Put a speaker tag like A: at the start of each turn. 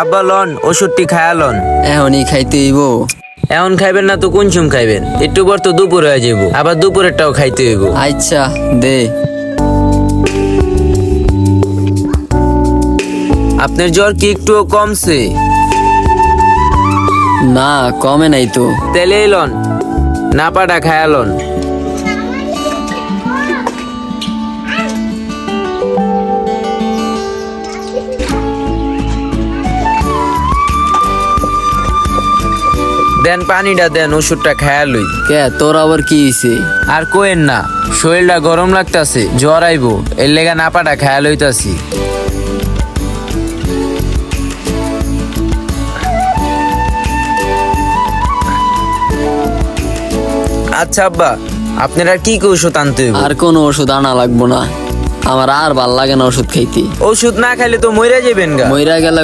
A: আব্বা লন ওষুধটি খায়ালন।
B: এখনই খাইতে হইব।
A: এখন খাইবেন না তো কোন চুম খাইবেন? একটু পর তো দুপুর হয়ে যাবো, আবার দুপুরেরটাও খাইতে হইব।
B: আচ্ছা দে।
A: আপনার জ্বর কি একটুও কমছে?
B: না কমে নাই তো।
A: তেলে লন নাপাটা খায়ালন। দেন পানিটা দেন, ওষুধটা খায়ালই।
B: কে তোর আবার কি হইছে?
A: আর কোয়েন না, শরীরটা গরম লাগতাছে, জ্বর আইবো, এর লেগা নাপাটা খায়া লইতাছি। আচ্ছা আব্বা, আপনারা কি কি ওষুধ আনতে হইব?
B: আর কোনো ওষুধ আনা লাগবো না, আমার আর ভাল লাগে না ওষুধ খাইতে।
A: ওষুধ না খাইলে তো মইরা যাবেন গা।
B: মইরা গেলে